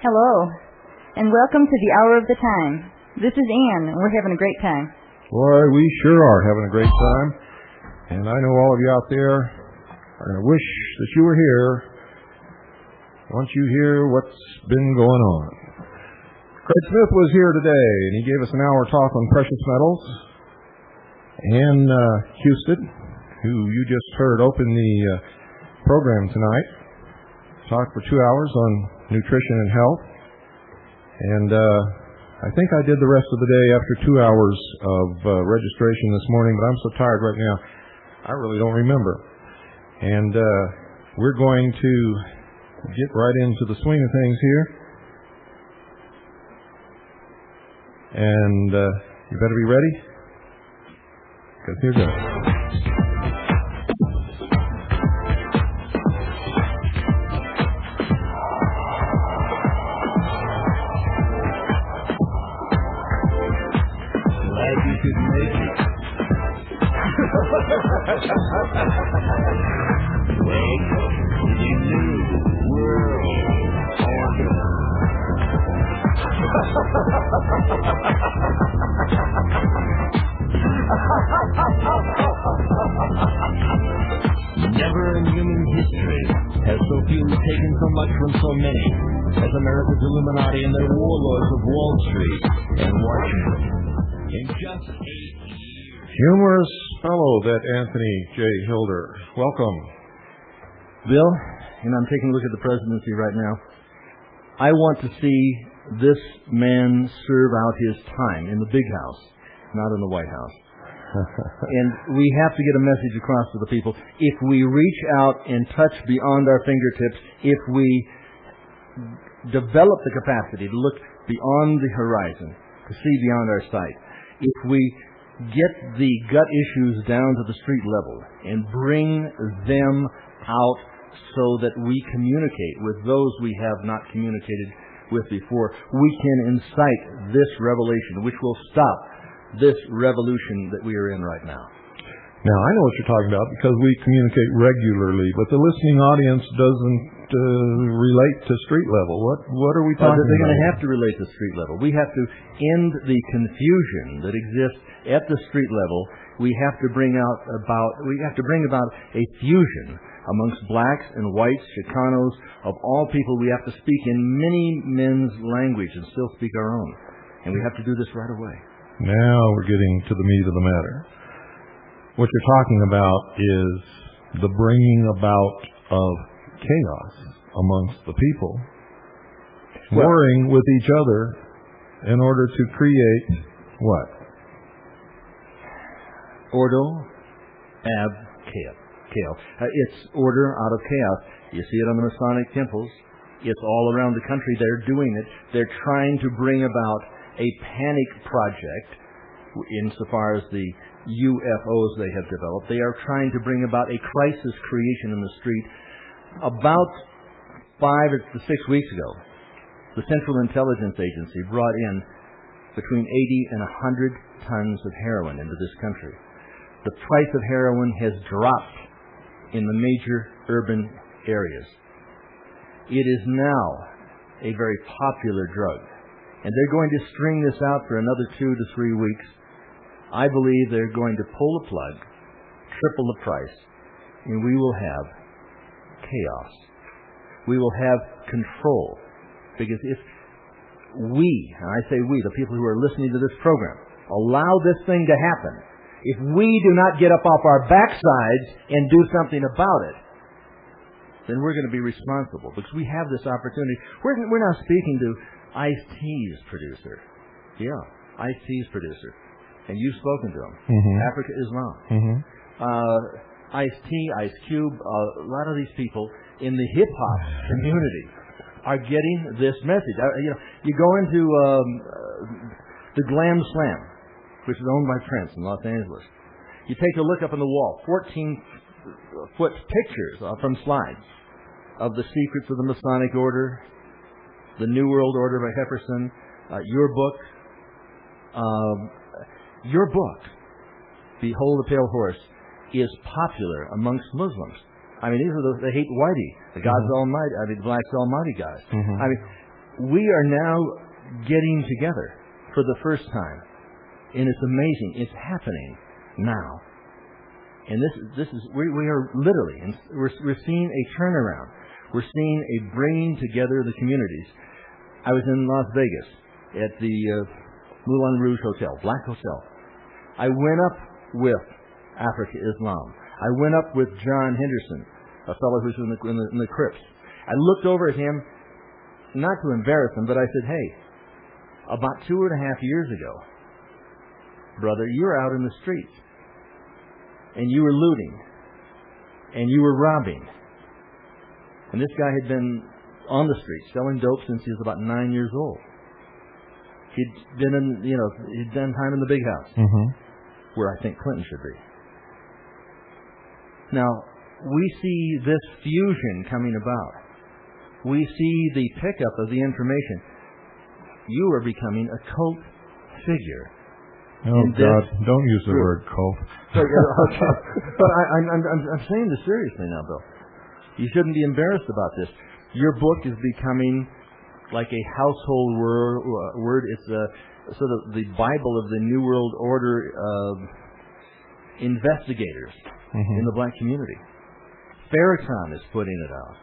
Hello, and welcome to the Hour of the Time. This is Ann, and we're having a great time. Boy, we sure are having a great time. And I know all of you out there are going to wish that you were here once you hear what's been going on. Craig Smith was here today, and he gave us an hour talk on precious metals. Ann Houston, who you just heard open the program tonight, talked for 2 hours on nutrition and health. And I think I did the rest of the day after 2 hours of registration this morning, but I'm so tired right now, I really don't remember. And we're going to get right into the swing of things here. And you better be ready, because here goes. Never in human history has so few taken so much from so many as America's Illuminati and their warlords of Wall Street and Washington. In just 8 years. Humorous fellow, that Anthony J. Hilder. Welcome. Bill, I'm taking a look at the presidency right now. I want to see this man serve out his time in the big house, not in the White House. And we have to get a message across to the people. If we reach out and touch beyond our fingertips, if we develop the capacity to look beyond the horizon, to see beyond our sight, if we get the gut issues down to the street level and bring them out so that we communicate with those we have not communicated with before, we can incite this revelation, which will stop this revolution that we are in right now. Now, I know what you're talking about because we communicate regularly, but the listening audience doesn't relate to street level. What are we talking about? They're going to have to relate to street level. We have to end the confusion that exists at the street level. We have to bring about a fusion amongst blacks and whites, Chicanos, of all people. We have to speak in many men's language and still speak our own. And we have to do this right away. Now we're getting to the meat of the matter. What you're talking about is the bringing about of chaos amongst the people, warring with each other in order to create what? Ordo ab chaos. It's order out of chaos. You see it on the Masonic temples. It's all around the country. They're doing it. They're trying to bring about a panic project insofar as the UFOs they have developed. They are trying to bring about a crisis creation in the street. About 5 to 6 weeks ago, the Central Intelligence Agency brought in between 80 and 100 tons of heroin into this country. The price of heroin has dropped in the major urban areas. It is now a very popular drug. And they're going to string this out for another 2 to 3 weeks. I believe they're going to pull the plug, triple the price, and we will have chaos. We will have control. Because if we, and I say we, the people who are listening to this program, allow this thing to happen, if we do not get up off our backsides and do something about it, then we're going to be responsible. Because we have this opportunity. We're now speaking to Ice-T's producer. Yeah, Ice-T's producer. And you've spoken to him. Mm-hmm. Africa Islam. Mm-hmm. Ice-T, Ice Cube, a lot of these people in the hip-hop community are getting this message. You go into the Glam Slam, which is owned by Prince in Los Angeles. You take a look up on the wall, 14-foot pictures from slides of the secrets of the Masonic Order, the New World Order by Hefferson, your book, Behold the Pale Horse, is popular amongst Muslims. I mean, they hate Whitey, the God's Almighty, the Black's Almighty guys. Mm-hmm. I mean, we are now getting together for the first time. And it's amazing. It's happening now. And this is we are literally, and we're seeing a turnaround. We're seeing a bringing together of the communities. I was in Las Vegas at the Moulin Rouge Hotel, Black Hotel. I went up with Africa Islam. I went up with John Henderson, a fellow who's in the Crips. I looked over at him, not to embarrass him, but I said, hey, about 2.5 years ago, brother, you were out in the streets, and you were looting, and you were robbing. And this guy had been on the streets selling dope since he was about 9 years old. He'd been he'd done time in the big house, where I think Clinton should be. Now, we see this fusion coming about. We see the pickup of the information. You are becoming a cult figure. Oh, God, don't use the word cult. But I'm saying this seriously now, Bill. You shouldn't be embarrassed about this. Your book is becoming like a household word. It's sort of the Bible of the New World Order investigators in the black community. Farrakhan is putting it out.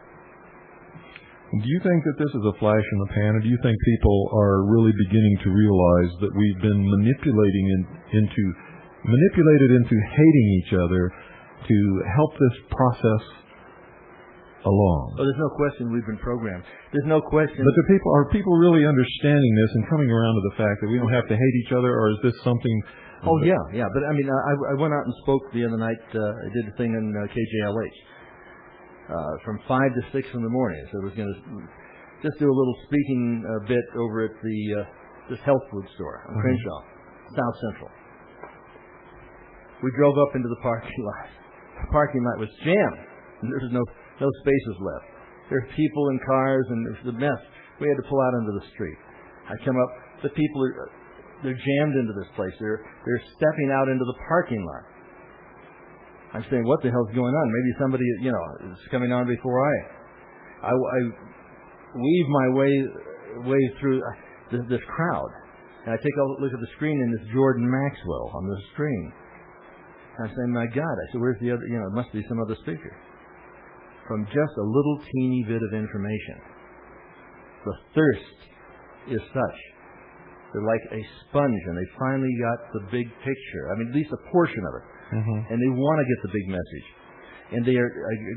Do you think that this is a flash in the pan, or do you think people are really beginning to realize that we've been manipulated into hating each other to help this process along? Oh, there's no question we've been programmed. There's no question. But are people really understanding this and coming around to the fact that we don't have to hate each other, or is this something? Oh, yeah. But I mean, I went out and spoke the other night. I did a thing in KJLH. From 5 to 6 in the morning. So I was going to just do a little speaking bit over at this health food store on Crenshaw, South Central. We drove up into the parking lot. The parking lot was jammed. And there was no spaces left. There were people in cars, and it was a mess. We had to pull out into the street. I come up. The people they're jammed into this place. They're stepping out into the parking lot. I'm saying, what the hell's going on? Maybe somebody, is coming on before I weave my way through this crowd. And I take a look at the screen, and it's Jordan Maxwell on the screen. And I'm saying, my God. I said, where's the other, it must be some other speaker. From just a little teeny bit of information. The thirst is such. They're like a sponge, and they finally got the big picture. I mean, at least a portion of it. And they want to get the big message. And they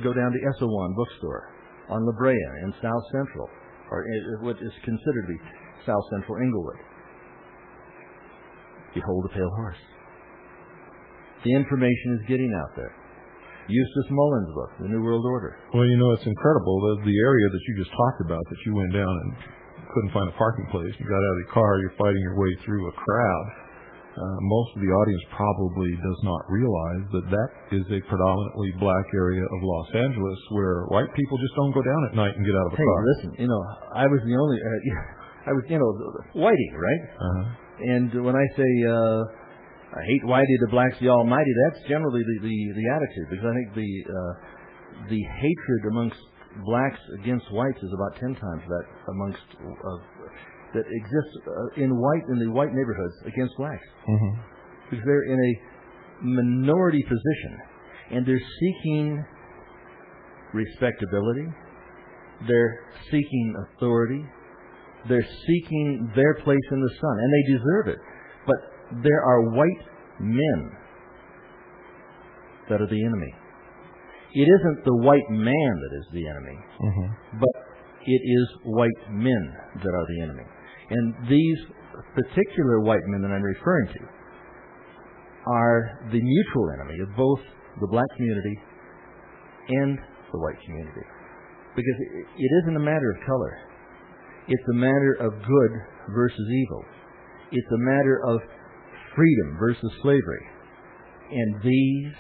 go down to Esselwan bookstore on La Brea in South Central, or what is considered to be South Central Inglewood. Behold the Pale Horse. The information is getting out there. Eustace Mullins' book, The New World Order. Well, it's incredible. The area that you just talked about, that you went down and couldn't find a parking place, you got out of the car, you're fighting your way through a crowd. Most of the audience probably does not realize that is a predominantly black area of Los Angeles, where white people just don't go down at night and get out of a car. Listen, I was the only, whitey, right? And when I say I hate whitey, the black's the almighty, that's generally the attitude, because I think the hatred amongst blacks against whites is about 10 times that amongst that exists in the white neighborhoods against blacks, because they're in a minority position, and they're seeking respectability, they're seeking authority, they're seeking their place in the sun, and they deserve it. But there are white men that are the enemy. It isn't the white man that is the enemy, but it is white men that are the enemy. And these particular white men that I'm referring to are the mutual enemy of both the black community and the white community. Because it isn't a matter of color. It's a matter of good versus evil. It's a matter of freedom versus slavery. And these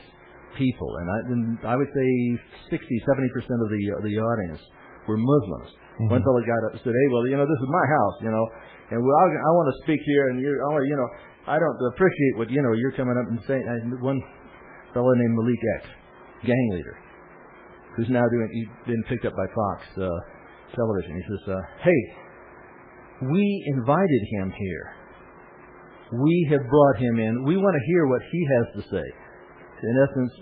people, and I would say 60-70% of the audience were Muslims. One fellow got up and said, "Hey, well, this is my house, and I want to speak here, and I don't appreciate what you're coming up and saying." And one fellow named Malik X, gang leader, who's now he's been picked up by Fox television. He says, "Hey, We invited him here. We have brought him in. We want to hear what he has to say. In essence,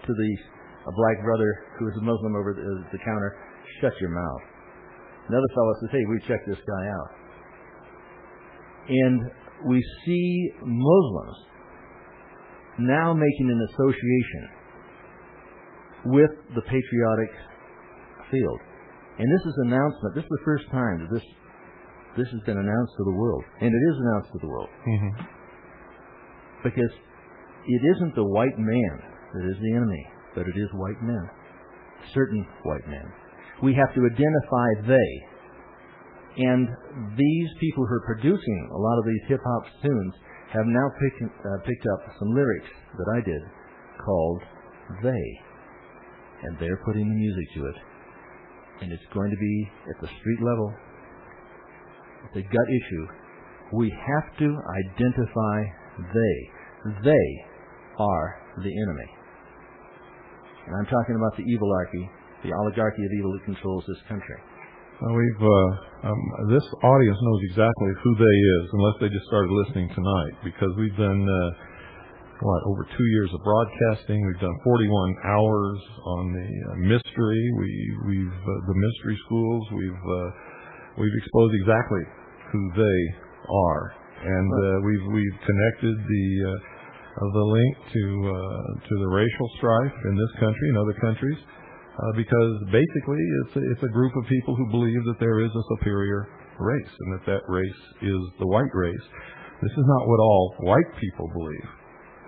to a black brother who is a Muslim over the counter, shut your mouth. Another fellow says, hey, we checked this guy out. And we see Muslims now making an association with the patriotic field. And this is announcement. This is the first time that this has been announced to the world. And it is announced to the world. Mm-hmm. Because it isn't the white man that is the enemy, but it is white men. Certain white men. We have to identify they. And these people who are producing a lot of these hip-hop tunes have now picked up some lyrics that I did called They. And they're putting the music to it. And it's going to be at the street level. It's a gut issue. We have to identify they. They are the enemy. And I'm talking about the evilarchy, the oligarchy of evil that controls this country. Well, this audience knows exactly who they is, unless they just started listening tonight, because we've done over 2 years of broadcasting. We've done 41 hours on the mystery. We've the mystery schools. We've exposed exactly who they are, and we've connected the link to the racial strife in this country and other countries. Because basically it's a group of people who believe that there is a superior race and that race is the white race. This is not what all white people believe.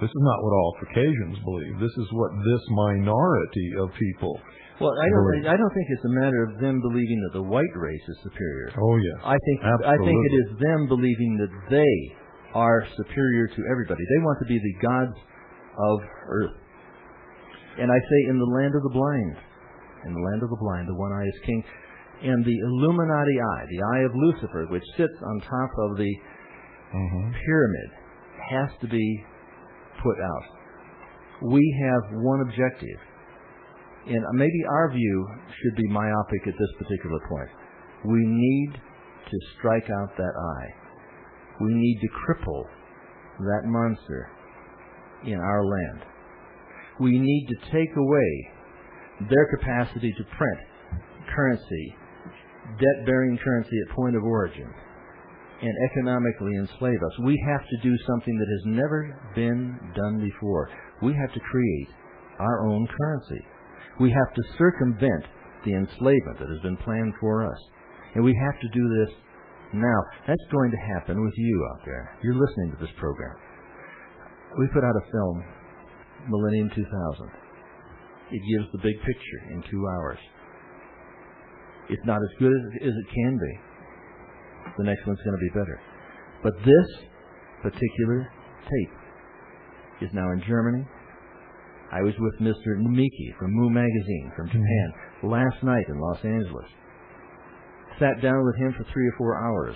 This is not what all Caucasians believe. This is what this minority of people believe. I don't think it's a matter of them believing that the white race is superior. Oh yes, I think it is them believing that they are superior to everybody. They want to be the gods of earth. And I say, in the land of the blind. In the land of the blind, the one eye is king. And the illuminati eye, the eye of Lucifer, which sits on top of the pyramid, has to be put out. We have one objective. And maybe our view should be myopic at this particular point. We need to strike out that eye. We need to cripple that monster in our land. We need to take away their capacity to print currency, debt-bearing currency at point of origin, and economically enslave us. We have to do something that has never been done before. We have to create our own currency. We have to circumvent the enslavement that has been planned for us. And we have to do this now. That's going to happen with you out there. You're listening to this program. We put out a film, Millennium 2000. It gives the big picture in 2 hours. It's not as good as it can be. The next one's going to be better. But this particular tape is now in Germany. I was with Mr. Namiki from Mu Magazine from Japan last night in Los Angeles. Sat down with him for 3 or 4 hours.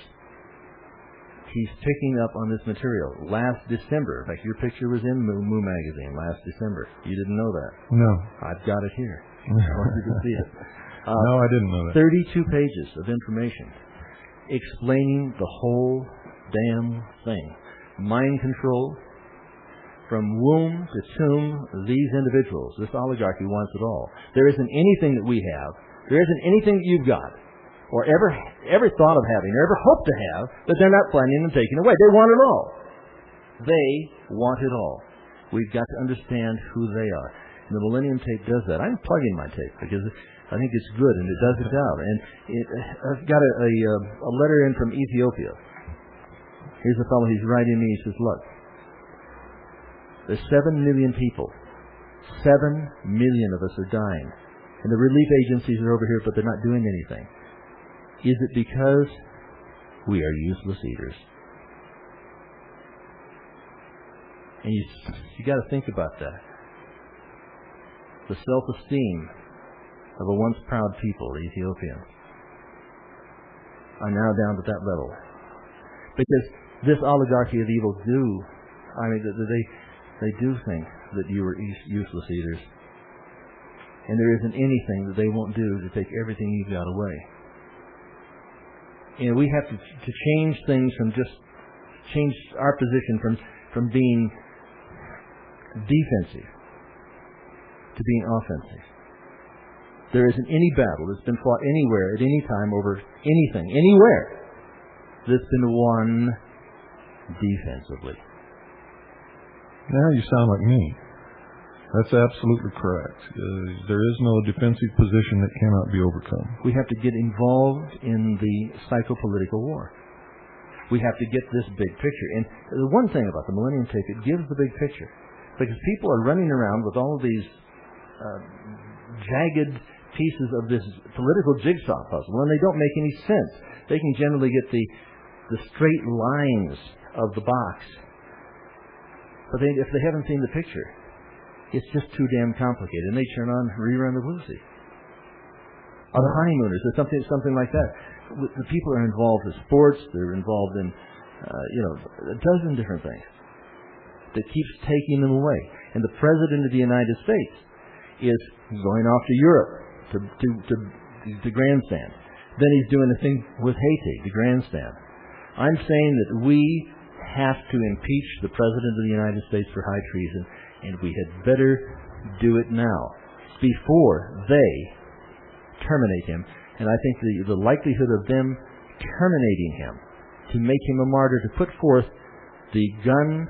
He's picking up on this material. Last December, in fact, your picture was in Mu Magazine last December. You didn't know that? No. I've got it here. I want you to see it. No, I didn't know that. 32 pages of information explaining the whole damn thing. Mind control, from womb to tomb, these individuals, this oligarchy wants it all. There isn't anything that we have, there isn't anything that you've got, or ever thought of having, or ever hope to have, that they're not planning on taking away. They want it all. They want it all. We've got to understand who they are. And the Millennium tape does that. I'm plugging my tape because I think it's good and it does it out. And I've got a letter in from Ethiopia. Here's a fellow, he's writing me, he says, look, there's 7 million people. 7 million of us are dying. And the relief agencies are over here, but they're not doing anything. Is it because we are useless eaters? And you got to think about that. The self-esteem of a once proud people, the Ethiopians, are now down to that level. Because this oligarchy of evil they do think that you are useless eaters. And there isn't anything that they won't do to take everything you've got away. And we have to change things change our position from being defensive to being offensive. There isn't any battle that's been fought anywhere at any time over anything, anywhere, that's been won defensively. Now you sound like me. That's absolutely correct. There is no defensive position that cannot be overcome. We have to get involved in the psychopolitical war. We have to get this big picture. And the one thing about the Millennium Tape, it gives the big picture. Because people are running around with all of these jagged pieces of this political jigsaw puzzle, and they don't make any sense. They can generally get the straight lines of the box. But if they haven't seen the picture, it's just too damn complicated, and they rerun the Lucy. Or the Honeymooners, or something like that. The people are involved in sports, they're involved in, a dozen different things that keeps taking them away. And the President of the United States is going off to Europe to grandstand. Then he's doing a thing with Haiti, the grandstand. I'm saying that we have to impeach the President of the United States for high treason, and we had better do it now, before they terminate him. And I think the likelihood of them terminating him to make him a martyr, to put forth the gun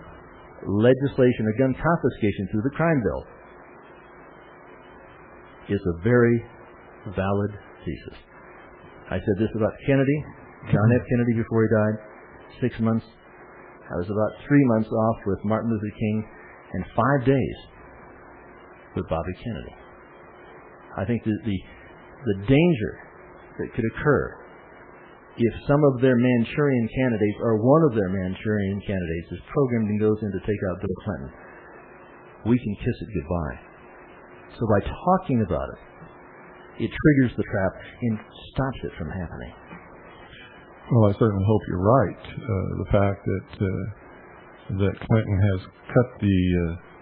legislation or gun confiscation through the crime bill, is a very valid thesis. I said this about Kennedy, John F. Kennedy, before he died. 6 months. I was about 3 months off with Martin Luther King, and 5 days with Bobby Kennedy. I think that the danger that could occur if some of their Manchurian candidates, or one of their Manchurian candidates, is programmed and goes in to take out Bill Clinton, we can kiss it goodbye. So by talking about it, it triggers the trap and stops it from happening. Well, I certainly hope you're right. The fact that Clinton has cut the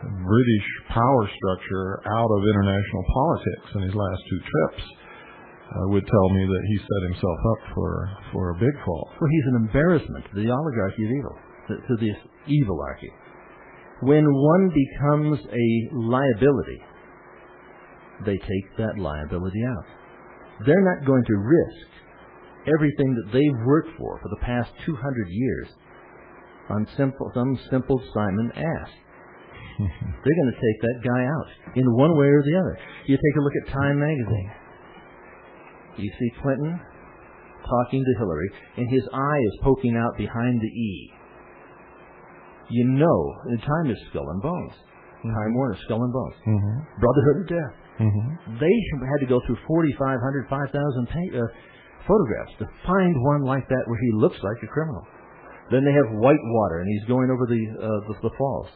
British power structure out of international politics in his last 2 trips would tell me that he set himself up for a big fall. Well, he's an embarrassment to the oligarchy of evil, to this evilarchy. When one becomes a liability, they take that liability out. They're not going to risk everything that they've worked for the past 200 years on some simple Simon ass. They're going to take that guy out in one way or the other. You take a look at Time magazine. You see Clinton talking to Hillary, and his eye is poking out behind the E. You know, the Time is Skull and Bones. Time Warner, Skull and Bones. Brotherhood of Death. They had to go through 4,500, 5,000 photographs to find one like that where he looks like a criminal. Then they have Whitewater, and he's going over the falls.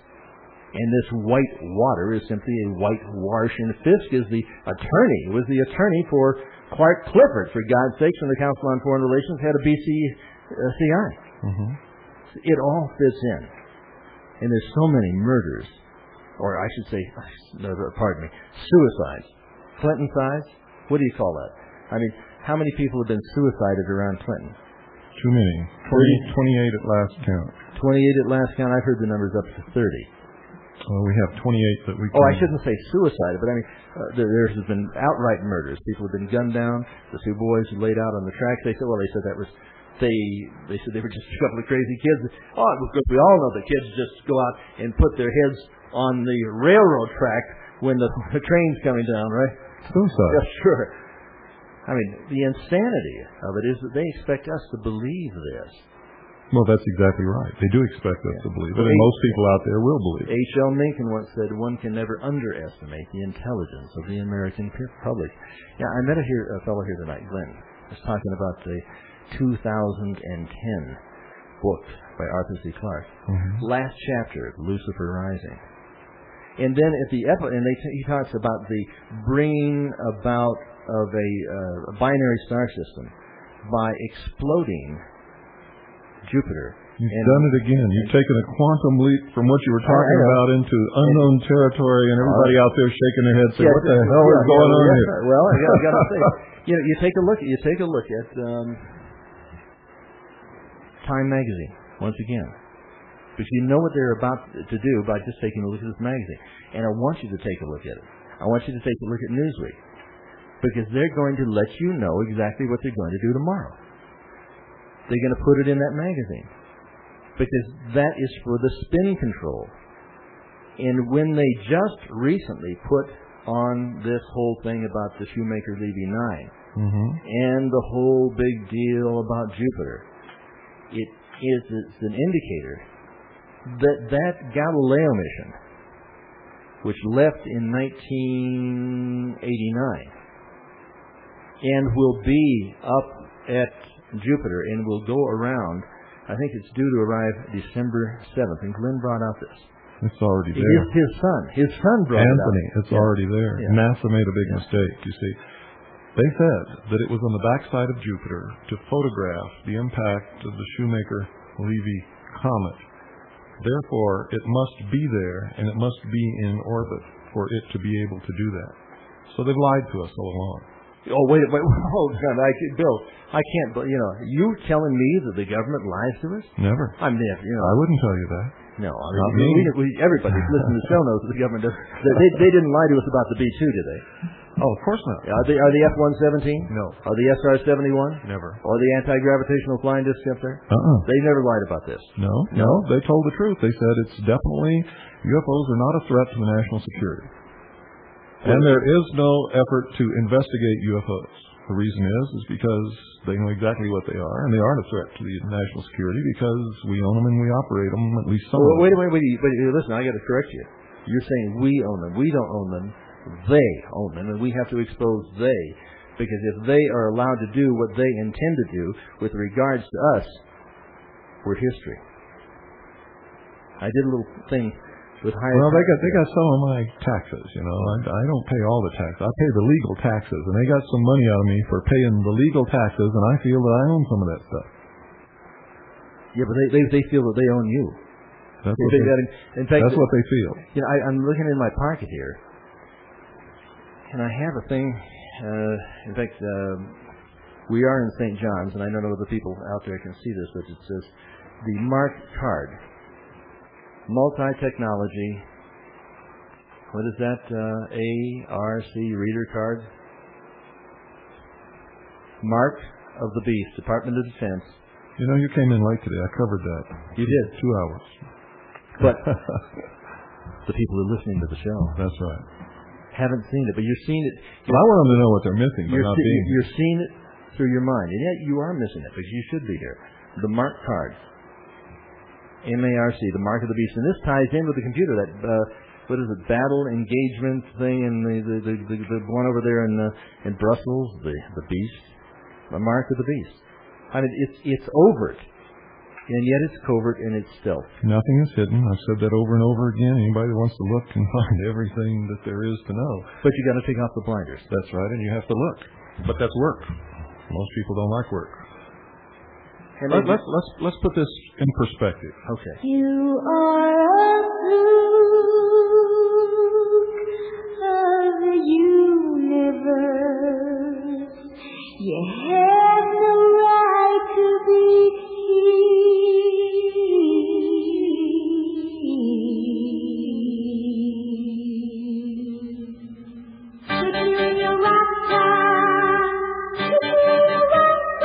And this Whitewater is simply a whitewash, and Fisk is the attorney. Was the attorney for Clark Clifford, for God's sakes, when the Council on Foreign Relations had a BCCI. It all fits in. And there's so many murders, or I should say, suicides. Clinton-sides? What do you call that? I mean, how many people have been suicided around Clinton? Too many. 28 at last count. 28 at last count. I've heard the numbers up to 30. Well, we have 28 that we can... Oh, I shouldn't say suicide, but I mean, there's been outright murders. People have been gunned down. The 2 boys who laid out on the tracks, they said that was... They said they were just a couple of crazy kids. Oh, it was good. We all know that kids just go out and put their heads on the railroad track when the train's coming down, right? Suicide. Yeah, sure. I mean, the insanity of it is that they expect us to believe this. Well, that's exactly right. They do expect us to believe it, and most people out there will believe it. H.L. Mencken once said, one can never underestimate the intelligence of the American public. Yeah, I met a fellow here tonight, Glenn, was talking about the 2010 book by Arthur C. Clarke, last chapter, Lucifer Rising. And then at the he talks about the bringing about of a binary star system by exploding Jupiter. You've done it again. You've taken a quantum leap from what you were talking about into unknown territory, and everybody out there shaking their heads saying, "What the hell is going on here?" Well, I got to say, you take a look at Time magazine, once again. Because you know what they're about to do by just taking a look at this magazine. And I want you to take a look at it. I want you to take a look at Newsweek. Because they're going to let you know exactly what they're going to do tomorrow. They're going to put it in that magazine. Because that is for the spin control. And when they just recently put on this whole thing about the Shoemaker Levy 9, and the whole big deal about Jupiter, it's an indicator that Galileo mission, which left in 1989 and will be up at Jupiter and will go around, I think it's due to arrive December 7th, and Glenn brought out this. It's already there. His son brought Anthony, it out. it's already there. Yeah. NASA made a big mistake, you see. They said that it was on the backside of Jupiter to photograph the impact of the Shoemaker-Levy comet. Therefore, it must be there, and it must be in orbit for it to be able to do that. So they've lied to us all along. Oh, wait, hold on. Bill, I can't, you telling me that the government lies to us? Never. I'm never, I wouldn't tell you that. No, Not me. Everybody who's listening to the show knows that the government does. They didn't lie to us about the B-2, did they? Oh, of course not. Are the F-117? No. Are the SR-71? Never. Or the anti-gravitational flying disc up there? They never lied about this. No, they told the truth. They said it's definitely, UFOs are not a threat to the national security. And there is no effort to investigate UFOs. The reason is because they know exactly what they are, and they aren't a threat to the national security because we own them and we operate them, at least some of them. Wait, listen, I got to correct you. You're saying we own them. We don't own them. They own them, and we have to expose they. Because if they are allowed to do what they intend to do with regards to us, we're history. I did a little thing with higher. Well, they got some of my taxes, I don't pay all the taxes. I pay the legal taxes, and they got some money out of me for paying the legal taxes, and I feel that I own some of that stuff. Yeah, but they feel that they own you. That's what they feel. I'm looking in my pocket here, and I have a thing. In fact, we are in St. John's, and I don't know if the people out there can see this, but it says the Mark card. Multi-technology, what is that, ARC reader card? Mark of the Beast, Department of Defense. You came in late today. I covered that. You did? 2 hours. But the people who are listening to the show. That's right. Haven't seen it, but you're seeing it. Well, I want them to know what they're missing, but not being. You're seeing it through your mind, and yet you are missing it, because you should be here. The Mark card. MARC, the Mark of the Beast. And this ties in with the computer, that, what is it, battle engagement thing, and the one over there in Brussels, the Beast, the Mark of the Beast. I mean, it's overt, and yet it's covert and it's stealth. Nothing is hidden. I've said that over and over again. Anybody wants to look can find everything that there is to know. But you got to take off the blinders. That's right, and you have to look. But that's work. Most people don't like work. Let's put this in perspective. Okay. You are a fruit of the universe. You have no right to be here. Put you in your rock time. Put you in your rock time.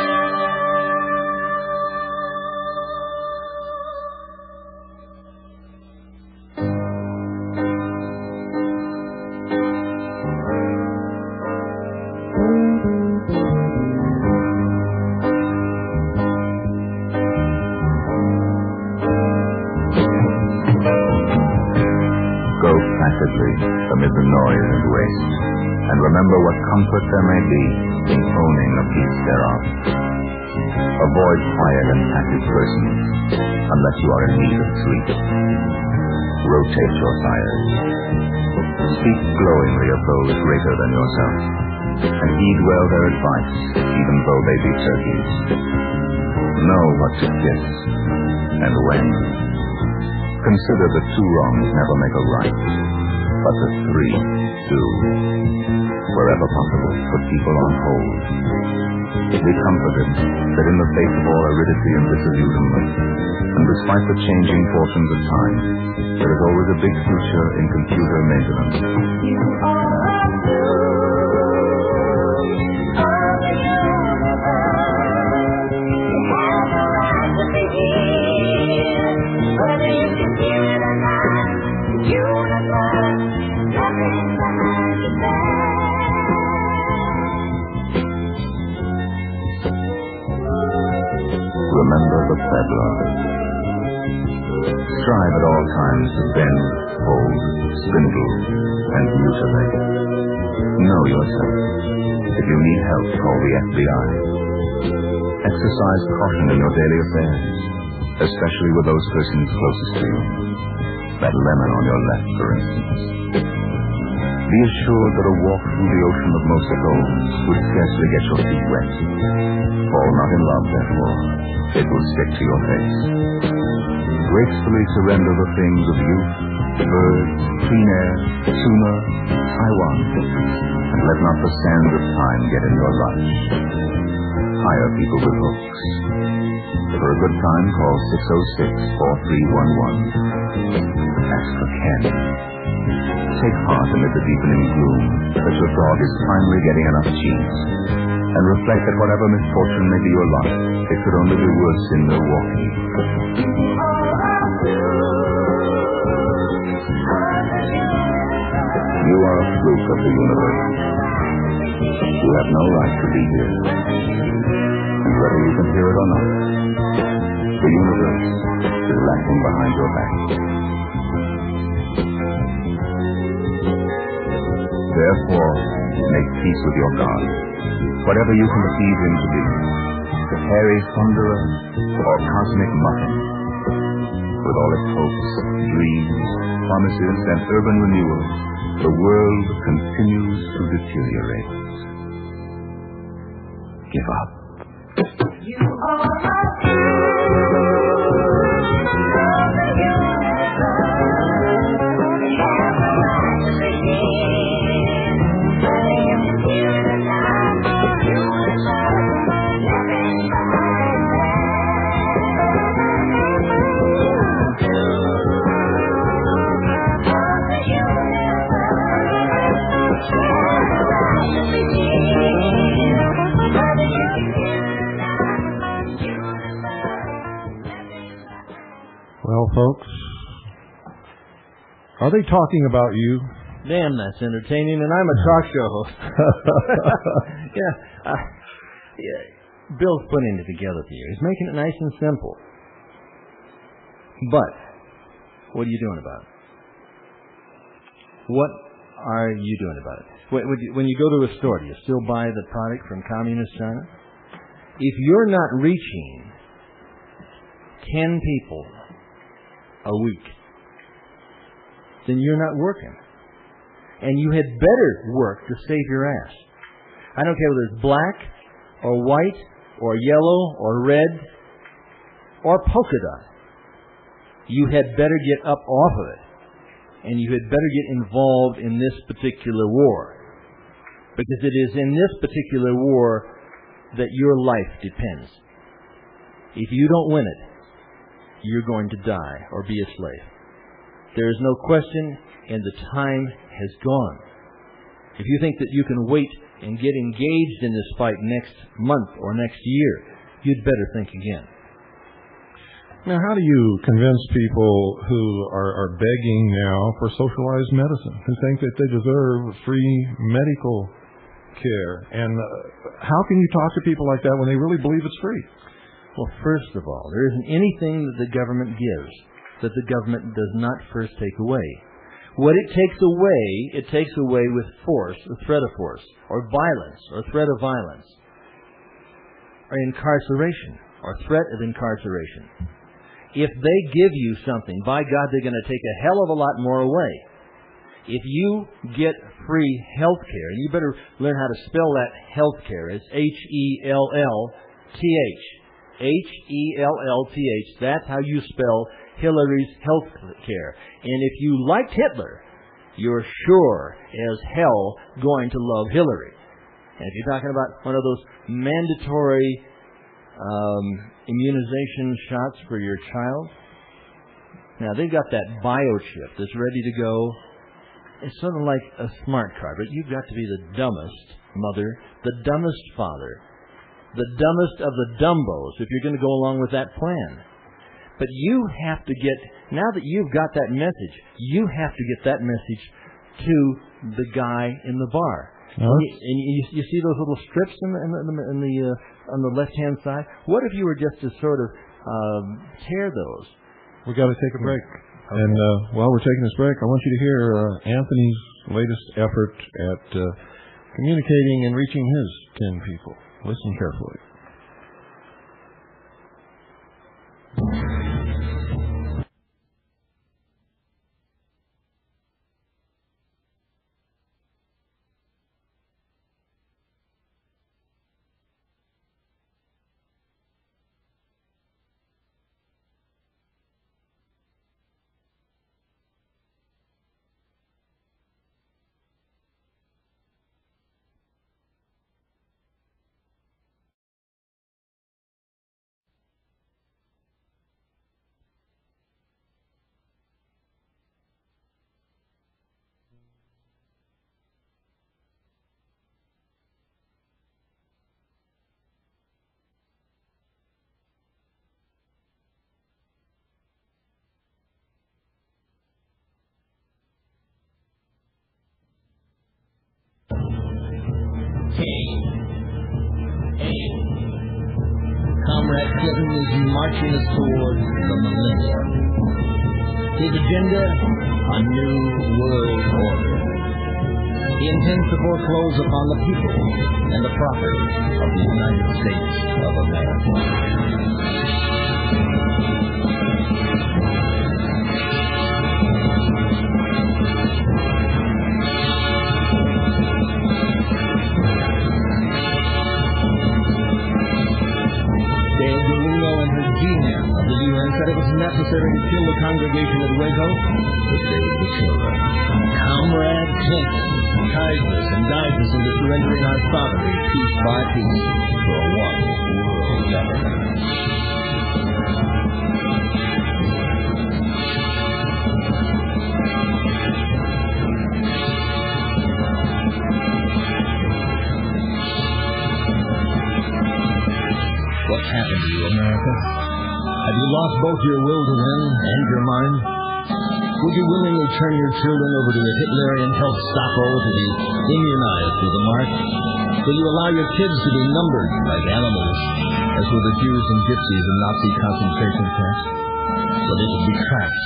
Amid the noise and waste, and remember what comfort there may be in owning a piece thereof. Avoid quiet and passive persons unless you are in need of sleep. Rotate your fires. Speak glowingly of those greater than yourself, and heed well their advice, even though they be turkeys. Know what to kiss and when. Consider that two wrongs never make a right. but the three do. Wherever possible, put people on hold. Be comforted that in the face of all aridity and disillusionment, and despite the changing fortunes of time, there is always a big future in computer maintenance. You are a blue of the universe. You have the right to be here, whether you can hear it or not. The universe, nothing behind your back. Remember the peddler. Strive at all times to bend, fold, spindle, and mutilate. Know yourself. If you need help, call the FBI. Exercise caution in your daily affairs, especially with those persons closest to you. That lemon on your left, for instance. Be assured that a walk through the ocean of most souls would scarcely get your feet wet. Fall not in love, therefore. It will stick to your face. Gracefully surrender the things of youth, birds, clean air, Sumer, Taiwan, and let not the sands of time get in your lunch. Hire people with hooks. For a good time, call 606-4311. Ask for Ken. Take heart amid the deepening gloom that your dog is finally getting enough cheese, and reflect that whatever misfortune may be your lot, it could only be worse in Milwaukee. You are a fluke of the universe. You have no right to be here. And whether you can hear it or not, the universe is laughing behind your back. Therefore, make peace with your God, whatever you conceive him to be, the hairy thunderer or cosmic muffin. With all its hopes, dreams, promises, and urban renewal, the world continues to deteriorate. Give up. You are a Well, folks, are they talking about you? Damn, that's entertaining, and I'm a talk show host. Yeah, Bill's putting it together for you. He's making it nice and simple. But what are you doing about it? What are you doing about it? When you go to a store, do you still buy the product from communist China? If you're not reaching 10 people a week, then you're not working. And you had better work to save your ass. I don't care whether it's black or white or yellow or red or polka dot. You had better get up off of it. And you had better get involved in this particular war. Because it is in this particular war that your life depends. If you don't win it, you're going to die or be a slave. There is no question, and the time has gone. If you think that you can wait and get engaged in this fight next month or next year, you'd better think again. Now, how do you convince people who are begging now for socialized medicine, who think that they deserve free medical care? And how can you talk to people like that when they really believe it's free? Well, first of all, there isn't anything that the government gives that the government does not first take away. What it takes away with force, or threat of force, or violence, or threat of violence, or incarceration, or threat of incarceration. If they give you something, by God, they're going to take a hell of a lot more away. If you get free health care, and you better learn how to spell that health care. It's H-E-L-L-T-H. H-E-L-L-T-H. That's how you spell Hillary's health care. And if you liked Hitler, you're sure as hell going to love Hillary. And if you're talking about one of those mandatory immunization shots for your child, now they've got that biochip that's ready to go. It's sort of like a smart card, but you've got to be the dumbest mother, the dumbest father, the dumbest of the dumbos if you're going to go along with that plan. But you have to get, now that you've got that message, you have to get that message to the guy in the bar. And you see those little strips on the left-hand side? What if you were just to sort of tear those? We've got to take a break. Okay. And while we're taking this break, I want you to hear Anthony's latest effort at communicating and reaching his 10 people. Listen carefully. Comrade Clinton is marching us towards the millennium. His agenda, a new world order. He intends to foreclose upon the people and the property of the United States of America. Said it was necessary to kill the congregation at Waco to save the children. Comrade Clinton ties us and guides us into surrendering our sovereignty piece by piece to a one-world government. What's happened to you, America? Have you lost both your will to win and your mind? Would you willingly turn your children over to a Hitlerian health stoppo to be immunized with the mark? Will you allow your kids to be numbered like animals, as were the Jews and Gypsies in Nazi concentration camps? So they should be tracked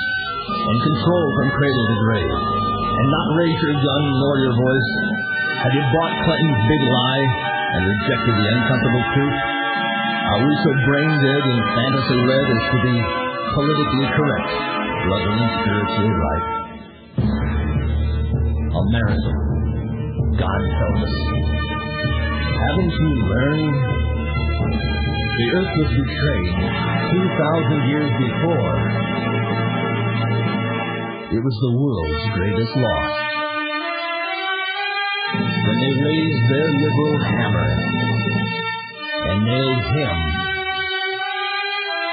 and controlled from cradle to grave, and not raise your gun nor your voice? Have you bought Clinton's big lie and rejected the uncomfortable truth? Are we so brain-dead and fantasy-led as to be politically correct, rather than spiritually right? America, God help us. Haven't you learned? The earth was betrayed 2,000 years before. It was the world's greatest loss. When they raised their liberal hammer and nailed him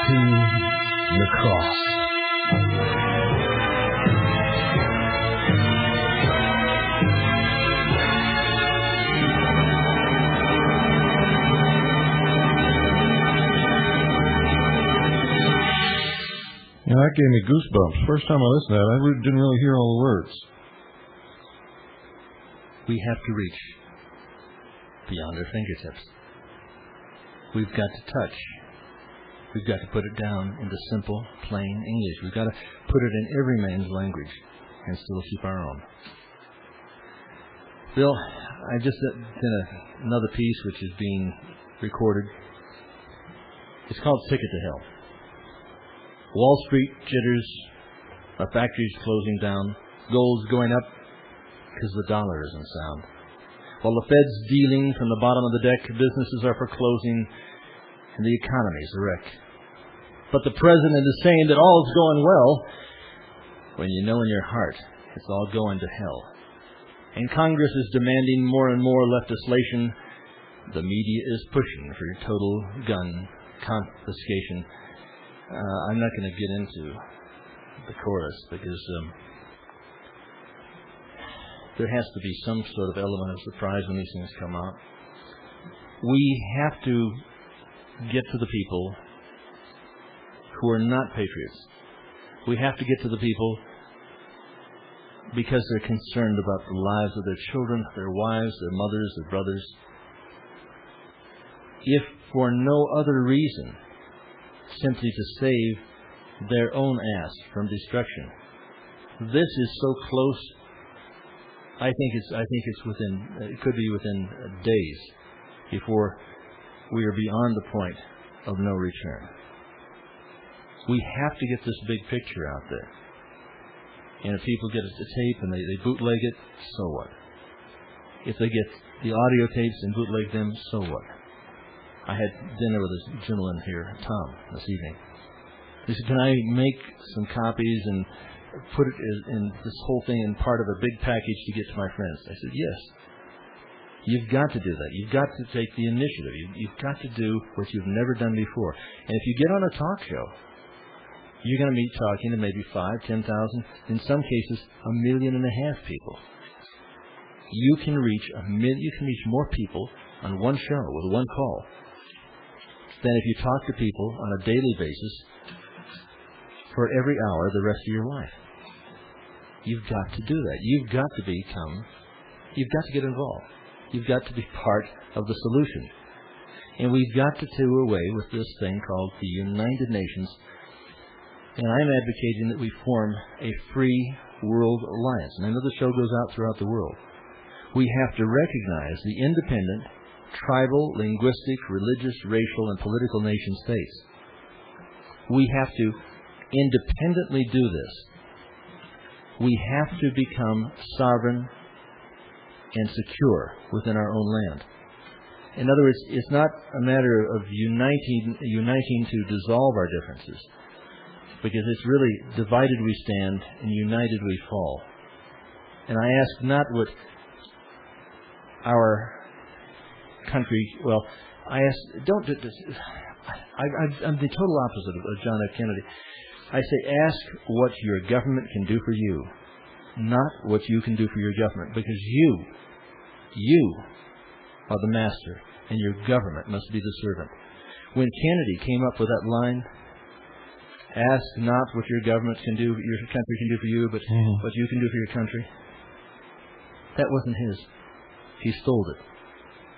to the cross. You know, that gave me goosebumps. First time I listened to that, I didn't really hear all the words. We have to reach beyond our fingertips. We've got to touch. We've got to put it down into simple, plain English. We've got to put it in every man's language and still keep our own. Bill, I just did another piece which is being recorded. It's called Ticket to Hell. Wall Street jitters, our factories closing down, gold's going up because the dollar isn't sound. While the Fed's dealing from the bottom of the deck, businesses are foreclosing, and the economy's a wreck. But the president is saying that all's going well, when you know in your heart It's all going to hell. And Congress is demanding more and more legislation. The media is pushing for total gun confiscation. I'm not going to get into the chorus because there has to be some sort of element of surprise when these things come out. We have to get to the people who are not patriots. We have to get to the people because they're concerned about the lives of their children, their wives, their mothers, their brothers. If for no other reason, simply to save their own ass from destruction. This is so close. I think it's within. It could be within days before we are beyond the point of no return. We have to get this big picture out there. And if people get a tape and they bootleg it, so what? If they get the audio tapes and bootleg them, so what? I had dinner with a gentleman here, Tom, this evening. He said, can I make some copies and put it in this whole thing in part of a big package to get to my friends? I said, yes. You've got to do that. You've got to take the initiative. You've got to do what you've never done before. And if you get on a talk show, you're going to be talking to maybe 5,000, 10,000, in some cases 1.5 million people. You can reach more people on one show with one call than if you talk to people on a daily basis for every hour the rest of your life. You've got to do that. You've got to get involved. You've got to be part of the solution. And we've got to do away with this thing called the United Nations. And I'm advocating that we form a free world alliance. And I know the show goes out throughout the world. We have to recognize the independent, tribal, linguistic, religious, racial, and political nation states. We have to independently do this. We have to become sovereign and secure within our own land. In other words, it's not a matter of uniting to dissolve our differences, because it's really divided we stand and united we fall. And I ask not what our country, I ask, I'm the total opposite of John F. Kennedy. I say, ask what your government can do for you, not what you can do for your government, because you are the master, and your government must be the servant. When Kennedy came up with that line, ask not what your government can do, your country can do for you, but what you can do for your country, that wasn't his. He stole it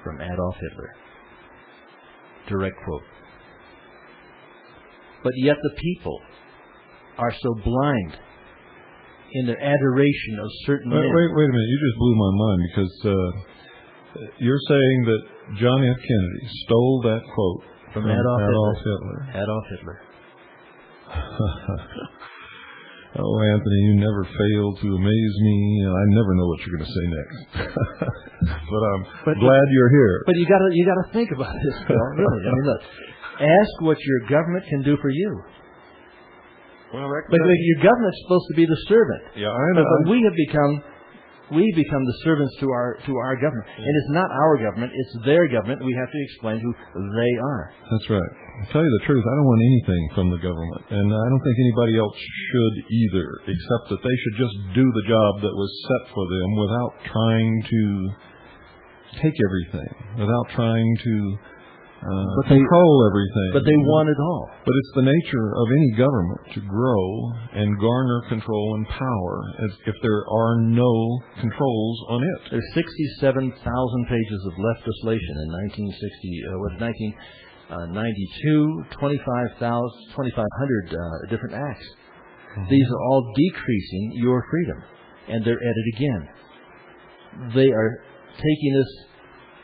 from Adolf Hitler. Direct quote. But yet the people are so blind in their adoration of certain men. Wait a minute. You just blew my mind, because you're saying that John F. Kennedy stole that quote from Adolf Hitler. Adolf Hitler. Oh, Anthony, you never fail to amaze me, and I never know what you're going to say next. But I'm glad you're here. But you got to think about this, Bill. Really, I mean, look. Ask what your government can do for you. Well, but your government's supposed to be the servant. Yeah, I know. But we become the servants to our government, and it's not our government; it's their government. We have to explain who they are. That's right. To tell you the truth, I don't want anything from the government, and I don't think anybody else should either, except that they should just do the job that was set for them without trying to take everything, without trying to control everything. But they want it all. But it's the nature of any government to grow and garner control and power if there are no controls on it. There's 67,000 pages of legislation in 1992, 2,500 different acts. These are all decreasing your freedom, and they're at it again. They are taking us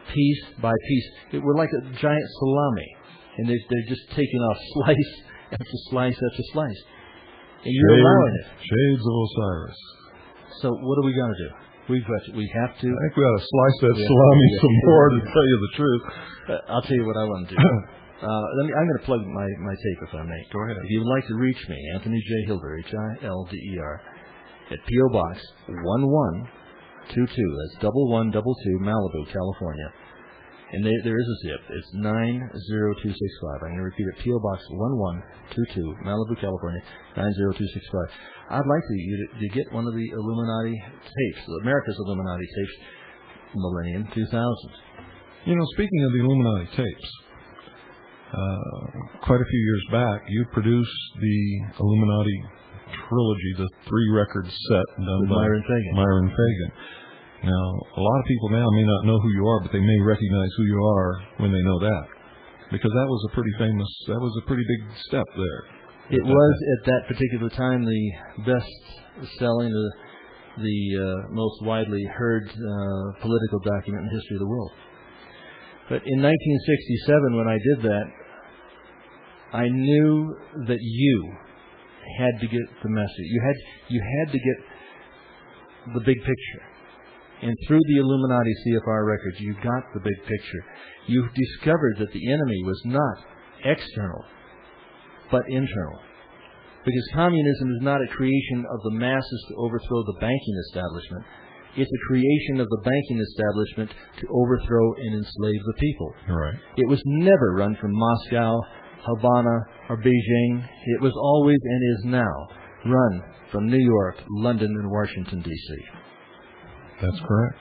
piece by piece. We're like a giant salami, and they're just taking off slice after slice after slice. And you're allowing it. Shades of Osiris. So what are we going to do? We have to. I think we ought to slice that salami some more, to tell you the truth. I'll tell you what I want to do. I'm going to plug my tape, if I may. Go ahead. If you'd like to reach me, Anthony J. Hilder, Hilder. at P.O. Box 1122. That's 1122, Malibu, California. And there is a zip. It's 90265. I'm going to repeat it. P.O. Box 1122, Malibu, California, 90265. I'd like you to get one of the Illuminati tapes, America's Illuminati tapes, Millennium 2000. You know, speaking of the Illuminati tapes, quite a few years back, you produced the Illuminati trilogy, the 3-record set done by Myron Fagan. Now, a lot of people now may not know who you are, but they may recognize who you are when they know that, because that was a pretty big step there. It was at that particular time the best-selling, the most widely heard political document in the history of the world. But in 1967, when I did that, I knew that you had to get the message. You had to get the big picture. And through the Illuminati CFR records, you got the big picture. You discovered that the enemy was not external, but internal. Because communism is not a creation of the masses to overthrow the banking establishment. It's a creation of the banking establishment to overthrow and enslave the people. Right. It was never run from Moscow, Havana, or Beijing. It was always and is now run from New York, London, and Washington, D.C. That's correct.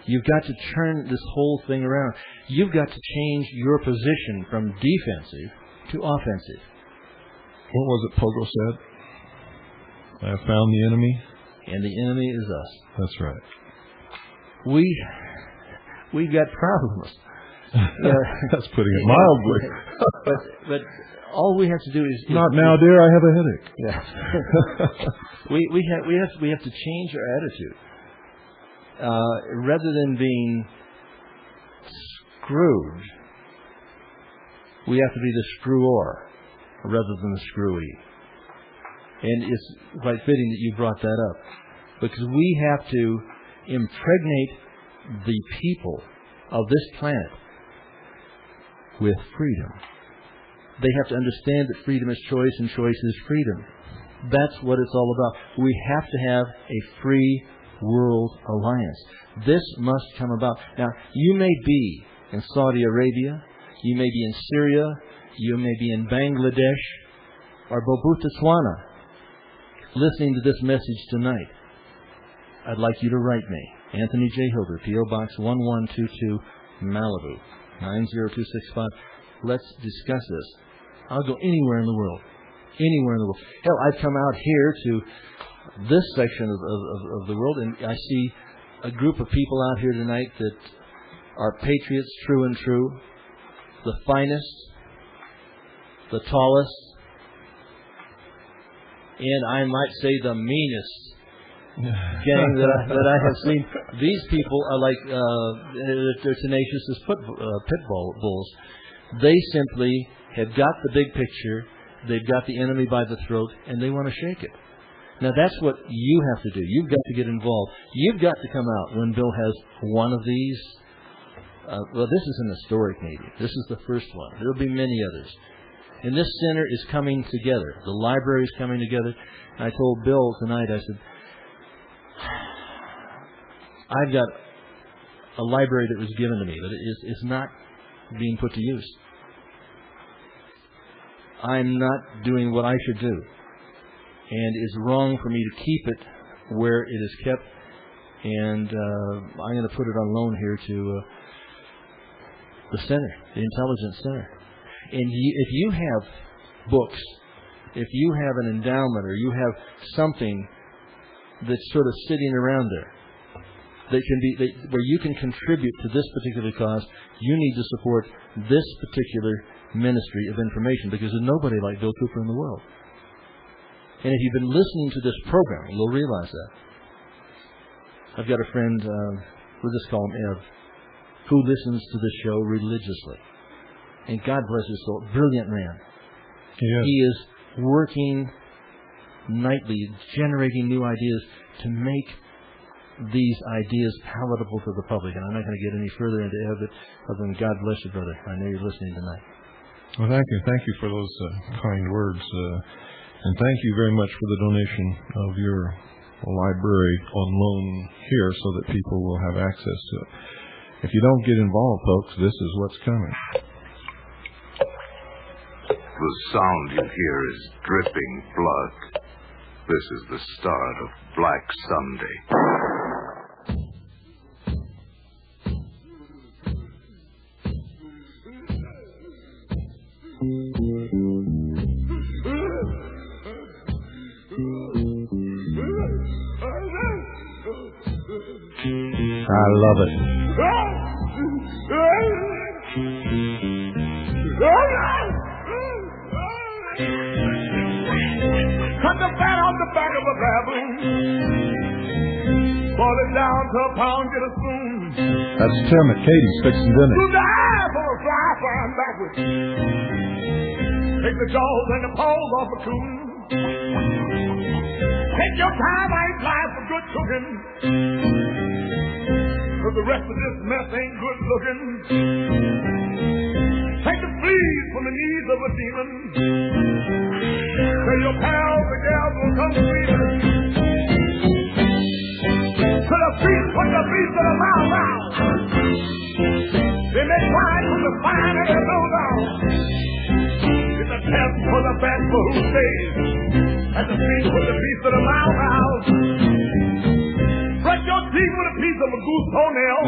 You've got to turn this whole thing around. You've got to change your position from defensive to offensive. What was it Pogo said? I have found the enemy. And the enemy is us. That's right. We've got problems. That's putting it mildly. but all we have to do is not now, dear. I have a headache. Yeah. we have to change our attitude. Rather than being screwed, we have to be the screwer rather than the screwy. And it's quite fitting that you brought that up, because we have to impregnate the people of this planet with freedom. They have to understand that freedom is choice and choice is freedom. That's what it's all about. We have to have a free world alliance. This must come about. Now, you may be in Saudi Arabia, you may be in Syria, you may be in Bangladesh, or Botswana, listening to this message tonight. I'd like you to write me, Anthony J. Hilder, P.O. Box 1122, Malibu, 90265. Let's discuss this. I'll go anywhere in the world. Anywhere in the world. Hell, I've come out here to this section of the world, and I see a group of people out here tonight that are patriots, true and true, the finest, the tallest, and I might say the meanest gang that I have seen. These people are like they're tenacious as pit bulls. They simply have got the big picture. They've got the enemy by the throat, and they want to shake it. Now, that's what you have to do. You've got to get involved. You've got to come out when Bill has one of these. Well, this is an historic meeting. This is the first one. There will be many others. And this center is coming together. The library is coming together. And I told Bill tonight, I said, I've got a library that was given to me, but it's not being put to use. I'm not doing what I should do. And it's wrong for me to keep it where it is kept. And I'm going to put it on loan here to the center, the Intelligence Center. And if you have books, if you have an endowment, or you have something that's sort of sitting around there that can be where you can contribute to this particular cause, you need to support this particular ministry of information, because there's nobody like Bill Cooper in the world. And if you've been listening to this program, you'll realize that. I've got a friend, we'll just call him Ev, who listens to this show religiously. And God bless his soul, brilliant man. Yes. He is working nightly, generating new ideas to make these ideas palatable to the public. And I'm not going to get any further into Ev, other than God bless you, brother. I know you're listening tonight. Well, thank you. Thank you for those kind words. And thank you very much for the donation of your library on loan here so that people will have access to it. If you don't get involved, folks, this is what's coming. The sound you hear is dripping blood. This is the start of Black Sunday. I love it. Cut the fat off the back of a baboon. Boil it down to a pound, get a spoon. That's Tim at Katie's fixing dinner. To the eye for a fly flying backwards. Take the jaws and the paws off a coon. Take your time, I ain't lying for good cooking. Cause the rest of this mess ain't good looking. Take the fleas from the knees of a demon. Tell your pals the gals will come screaming. To the feet, put the beast of the mouth out. They may try from the fine and the blow down. It's a test for the best for who stays. At the feet, put the beast of the mouth out. Brush your teeth with a piece of a goose toenail.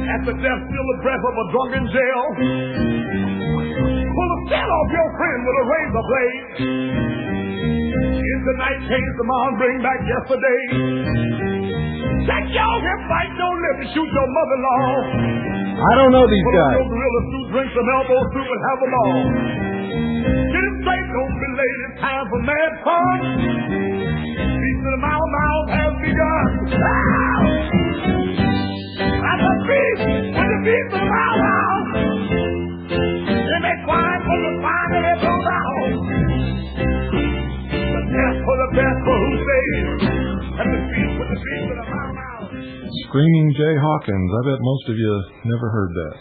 At the death, still the breath of a drunken jail. Pull the skin off your friend with a razor blade. In the night, change the mom, bring back yesterday. Take your hip, bite your lip, and shoot your mother-in-law. I don't know these Put on guys. your gorilla suit, drink some elbow soup, and have them all. Get it straight, don't be late, it's time for mad fun. Beast of the mouth has begun. I'm the beast with the beast of the mouth. They make wine from the fine and they blow down. The test for the best for who stays. And the beast with the beast of the mouth. Screaming Jay Hawkins. I bet most of you never heard that.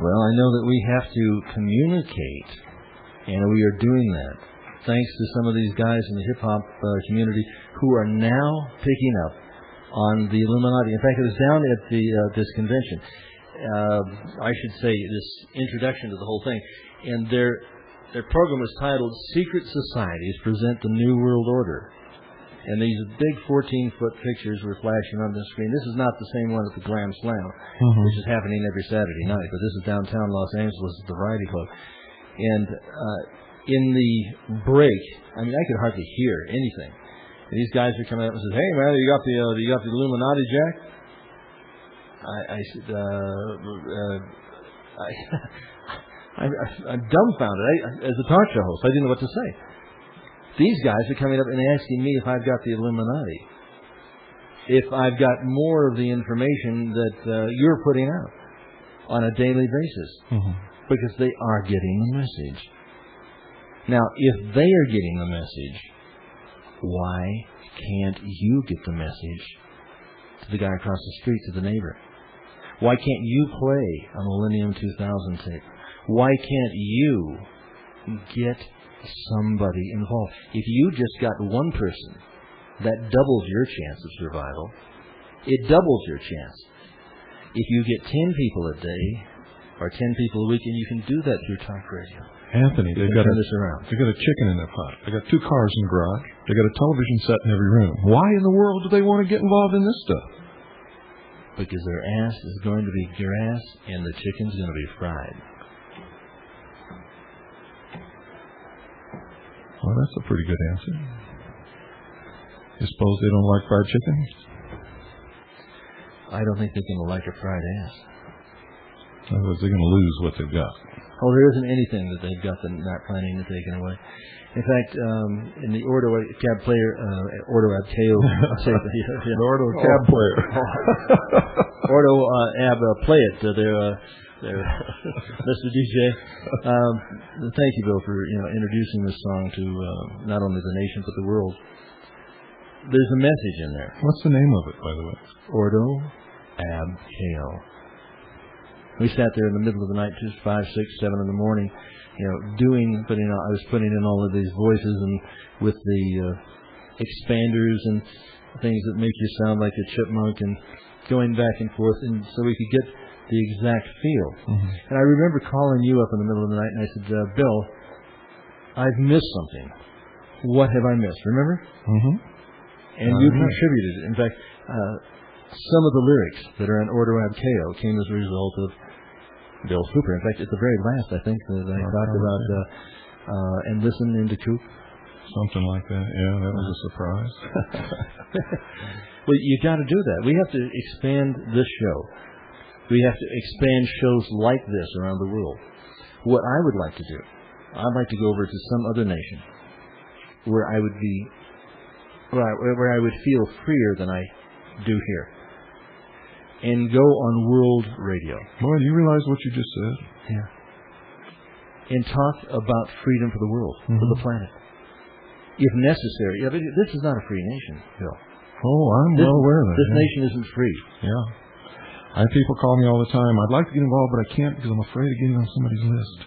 Well, I know that we have to communicate, and we are doing that. Thanks to some of these guys in the hip-hop community who are now picking up on the Illuminati. In fact, it was down at this convention. I should say this introduction to the whole thing. And their program was titled Secret Societies Present the New World Order. And these big 14-foot pictures were flashing on the screen. This is not the same one at the Glam Slam, which is happening every Saturday night, but this is downtown Los Angeles at the Variety Club. And in the break, I mean, I could hardly hear anything. And these guys are coming up and says, "Hey man, you got the Illuminati, Jack?" I said, I'm dumbfounded. As a talk show host, I didn't know what to say. These guys are coming up and asking me if I've got the Illuminati, if I've got more of the information that you're putting out on a daily basis, because they are getting the message. Now, if they are getting the message, why can't you get the message to the guy across the street, to the neighbor? Why can't you play a Millennium 2000 tape? Why can't you get somebody involved? If you just got one person, that doubles your chance of survival. It doubles your chance. If you get 10 people a day or 10 people a week, and you can do that through talk radio. Anthony, they've got a chicken in their pot. They got 2 cars in the garage. They got a television set in every room. Why in the world do they want to get involved in this stuff? Because their ass is going to be grass and the chicken's going to be fried. Well, that's a pretty good answer. You suppose they don't like fried chicken? I don't think they're going to like a fried ass. Otherwise, they're going to lose what they've got. Oh, there isn't anything that they've got that they're not planning to take away. In fact, in the Ordo Cab Player, Ordo Abteo, the Ordo Cab Player, Ordo Ab Play It, Mr. DJ. Thank you, Bill, for introducing this song to not only the nation but the world. There's a message in there. What's the name of it, by the way? Ordo Ab Teo. We sat there in the middle of the night, just 5, 6, 7 in the morning, I was putting in all of these voices and with the expanders and things that make you sound like a chipmunk and going back and forth, and so we could get the exact feel. Mm-hmm. And I remember calling you up in the middle of the night, and I said, Bill, I've missed something. What have I missed? Remember? Mm-hmm. And you contributed. In fact, some of the lyrics that are in Ordo Ab Chao came as a result of Bill's Cooper. In fact, at the very last, I think, that I talked about and listen into Coop. Something like that. Yeah, that was a surprise. Well, you got to do that. We have to expand this show. We have to expand shows like this around the world. What I would like to do, I'd like to go over to some other nation where I would be, where I would feel freer than I do here, and go on world radio. Boy, do you realize what you just said? Yeah. And talk about freedom for the world, mm-hmm. for the planet. If necessary. Yeah, but this is not a free nation, Bill. Oh, I'm well aware of that. This nation isn't free. Yeah. I have people call me all the time. I'd like to get involved, but I can't because I'm afraid of getting on somebody's list.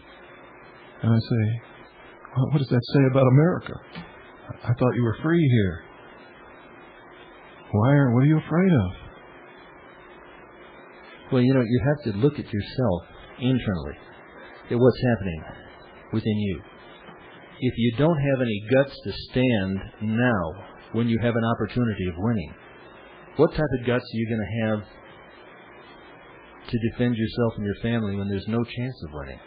And I say, well, what does that say about America? I thought you were free here. What are you afraid of? Well, you have to look at yourself internally, at what's happening within you. If you don't have any guts to stand now when you have an opportunity of winning, what type of guts are you going to have to defend yourself and your family when there's no chance of winning?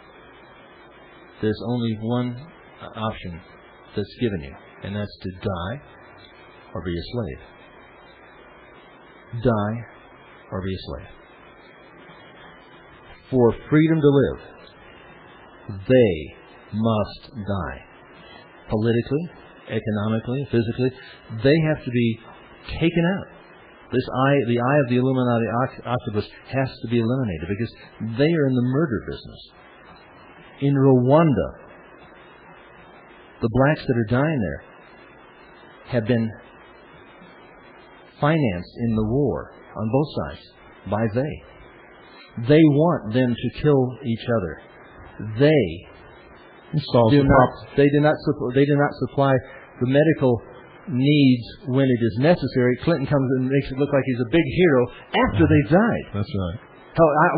There's only one option that's given you, and that's to die or be a slave. Die or be a slave. For freedom to live, they must die. Politically, economically, physically, they have to be taken out. The eye of the Illuminati octopus has to be eliminated because they are in the murder business. In Rwanda, the blacks that are dying there have been financed in the war on both sides by they. They want them to kill each other. They do not supply the medical needs when it is necessary. Clinton comes and makes it look like he's a big hero after they've died. That's right.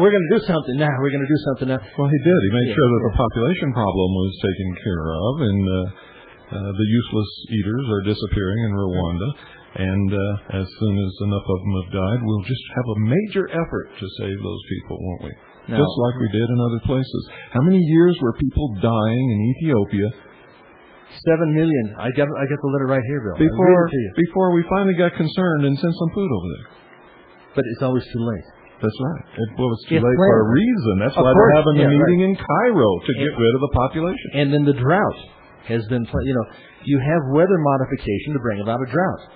We're going to do something now. We're going to do something now. Well, he did. He made sure that the population problem was taken care of, and the useless eaters are disappearing in Rwanda. And as soon as enough of them have died, we'll just have a major effort to save those people, won't we? No. Just like we did in other places. How many years were people dying in Ethiopia? 7 million. I got the letter right here, Bill. Before we finally got concerned and sent some food over there. But it's always too late. That's right. It's too late for a reason. That's why they're having the meeting in Cairo to get rid of the population. And then the drought has been, you have weather modification to bring about a drought.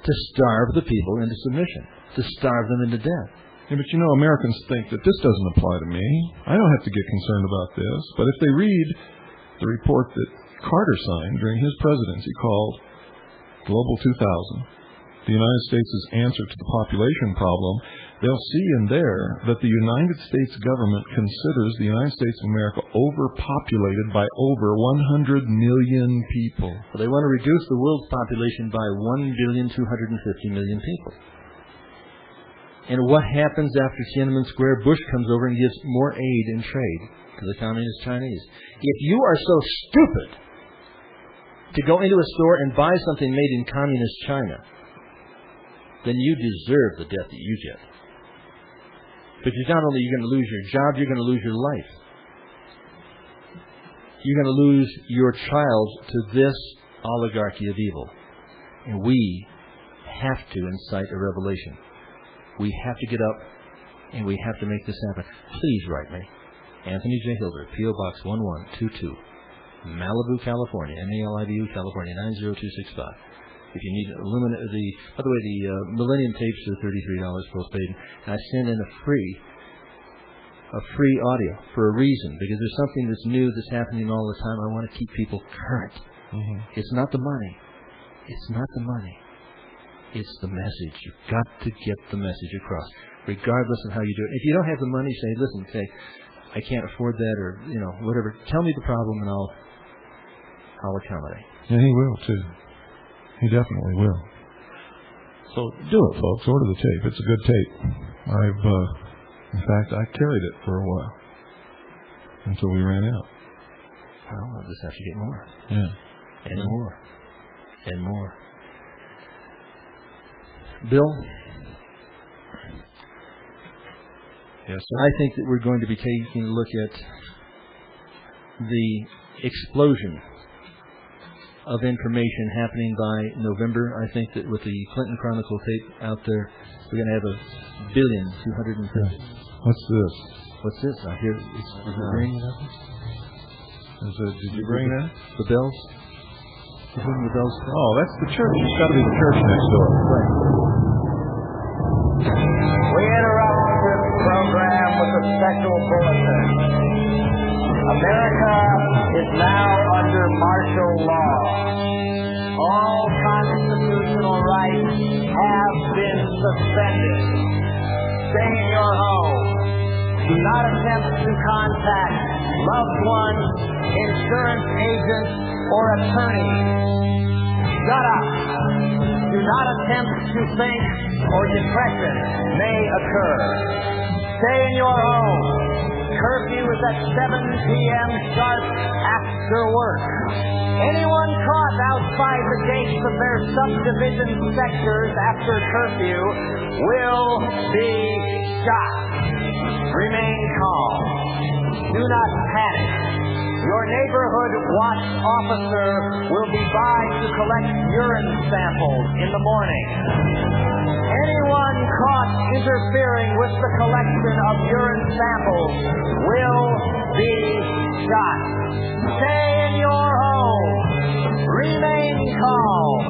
To starve the people into submission. To starve them into death. Yeah, but Americans think that this doesn't apply to me. I don't have to get concerned about this. But if they read the report that Carter signed during his presidency called Global 2000, the United States' answer to the population problem, they'll see in there that the United States government considers the United States of America overpopulated by over 100 million people. Well, they want to reduce the world's population by 1,250,000,000 people. And what happens after Tiananmen Square? Bush comes over and gives more aid and trade to the Communist Chinese. If you are so stupid to go into a store and buy something made in Communist China, then you deserve the death that you get. Because not only are you going to lose your job, you're going to lose your life. You're going to lose your child to this oligarchy of evil. And we have to incite a revelation. We have to get up, and we have to make this happen. Please write me. Anthony J. Hilder, P.O. Box 1122, Malibu, California, Malibu, California, 90265. If you need by the way, the Millennium tapes are $33 postpaid, and I send in a free audio for a reason, because there's something that's new that's happening all the time. I want to keep people current. Mm-hmm. It's not the money. It's not the money. It's the message. You've got to get the message across. regardless of how you do it. If you don't have the money, say, I can't afford that, or whatever. Tell me the problem, and I'll accommodate. Yeah, he will too. He definitely will. So do it, folks. Order the tape. It's a good tape. In fact, I carried it for a while until we ran out. Well, I'll just have to get more. Yeah. And more. And more. Bill? Yes, sir. I think that we're going to be taking a look at the explosion of information happening by November. I think that with the Clinton Chronicle tape out there, we're going to have 1,250,000,000. What's this? What's this? I hear. Is it ringing up? Did you bring that? The bells? Is it the bells? Oh, that's the church. It's got to be the church next door. Right. We interrupt this program with a special bulletin. America is now under martial law. All constitutional rights have been suspended. Stay in your home. Do not attempt to contact loved ones, insurance agents, or attorneys. Shut up. Do not attempt to think, or depression may occur. Stay in your home. Curfew is at 7 p.m. sharp after work. Anyone caught outside the gates of their subdivision sectors after curfew will be shot. Remain calm. Do not panic. Your neighborhood watch officer will be by to collect urine samples in the morning. Anyone caught interfering with the collection of urine samples will be shot. Stay in your home. Remain calm.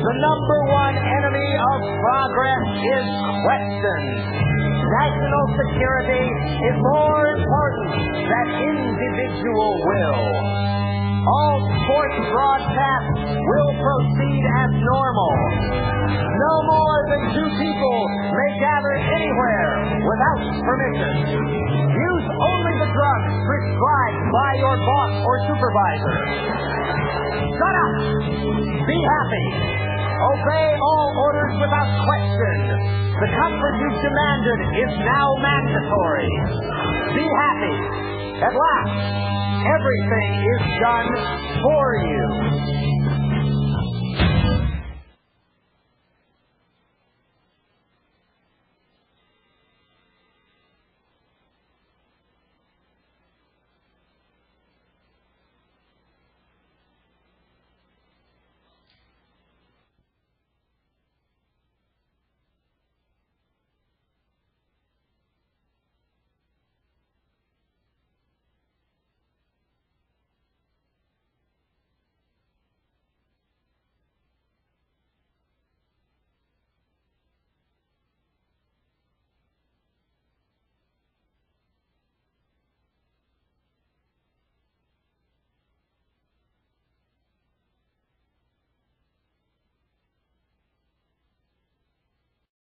The number one enemy of progress is questions. National security is more important than individual will. All sports broadcasts will proceed as normal. No more than 2 people may gather anywhere without permission. Use only the drugs prescribed by your boss or supervisor. Shut up! Be happy! Obey all orders without question. The comfort you've demanded is now mandatory. Be happy. At last, everything is done for you.